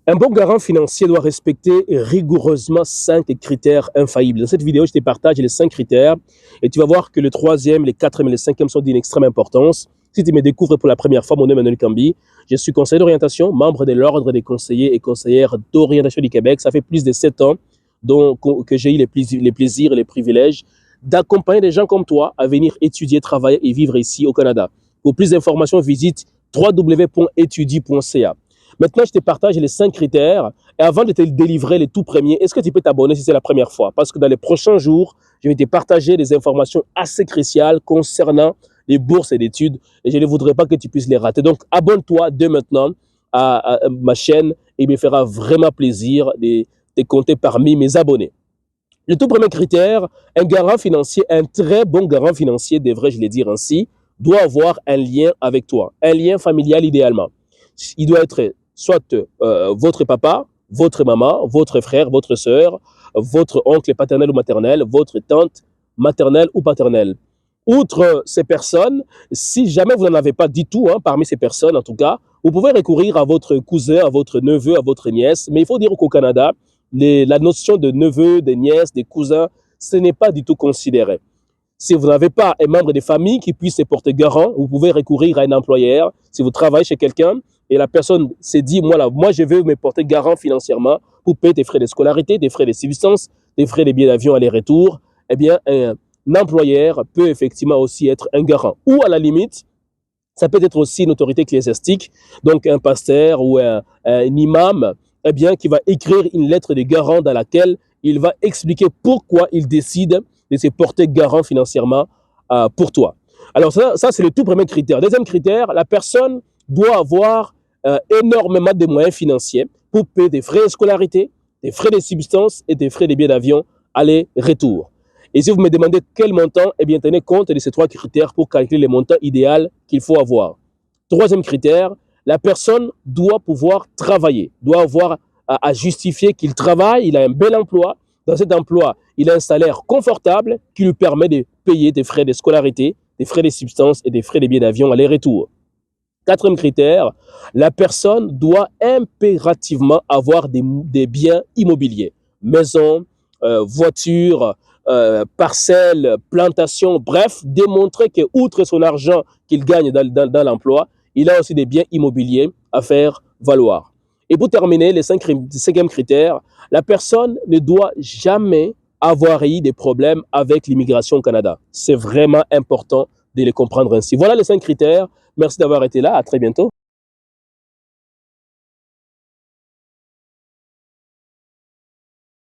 Un bon garant financier doit respecter rigoureusement 5 critères infaillibles. Dans cette vidéo, je te partage les 5 critères et tu vas voir que le troisième, les quatrième et le cinquième sont d'une extrême importance. Si tu me découvres pour la première fois, mon nom est Emmanuel Kambi. Je suis conseiller d'orientation, membre de l'Ordre des conseillers et conseillères d'orientation du Québec. Ça fait plus de 7 ans que j'ai eu les plaisirs et les privilèges d'accompagner des gens comme toi à venir étudier, travailler et vivre ici au Canada. Pour plus d'informations, visite www.etudie.ca. Maintenant, je te partage les 5 critères. Et avant de te délivrer les tout premiers, est-ce que tu peux t'abonner si c'est la première fois? Parce que dans les prochains jours, je vais te partager des informations assez cruciales concernant les bourses et d'études. Et je ne voudrais pas que tu puisses les rater. Donc, abonne-toi dès maintenant à ma chaîne et il me fera vraiment plaisir de te compter parmi mes abonnés. Le tout premier critère, un garant financier, un très bon garant financier, devrais-je le dire ainsi, doit avoir un lien avec toi, un lien familial idéalement. Il doit être soit votre papa, votre maman, votre frère, votre sœur, votre oncle paternel ou maternel, votre tante maternelle ou paternelle. Outre ces personnes, si jamais vous n'en avez pas du tout, parmi ces personnes en tout cas, vous pouvez recourir à votre cousin, à votre neveu, à votre nièce. Mais il faut dire qu'au Canada, la notion de neveu, de nièce, de cousin, ce n'est pas du tout considéré. Si vous n'avez pas un membre de famille qui puisse se porter garant, vous pouvez recourir à un employeur. Si vous travaillez chez quelqu'un et la personne s'est dit, moi je veux me porter garant financièrement pour payer des frais de scolarité, des frais de subsistance, des frais de billets d'avion aller-retour, eh bien, un employeur peut effectivement aussi être un garant. Ou à la limite, ça peut être aussi une autorité ecclésiastique, donc un pasteur ou un imam, eh bien, qui va écrire une lettre de garant dans laquelle il va expliquer pourquoi il décide de se porter garant financièrement pour toi. Alors ça c'est le tout premier critère. Deuxième critère, la personne doit avoir énormément de moyens financiers pour payer des frais de scolarité, des frais de subsistance et des frais de billets d'avion aller-retour. Et si vous me demandez quel montant, eh bien, tenez compte de ces 3 critères pour calculer le montant idéal qu'il faut avoir. Troisième critère, la personne doit pouvoir travailler, doit avoir à justifier qu'il travaille, il a un bel emploi. Dans cet emploi, il a un salaire confortable qui lui permet de payer des frais de scolarité, des frais de subsistance et des frais de billets d'avion aller-retour. Quatrième critère, la personne doit impérativement avoir des biens immobiliers, maison, voiture, parcelles, plantations, bref, démontrer que outre son argent qu'il gagne dans l'emploi, il a aussi des biens immobiliers à faire valoir. Et pour terminer, le cinquième critère, la personne ne doit jamais avoir eu des problèmes avec l'immigration au Canada. C'est vraiment important de les comprendre ainsi. Voilà les 5 critères. Merci d'avoir été là. À très bientôt.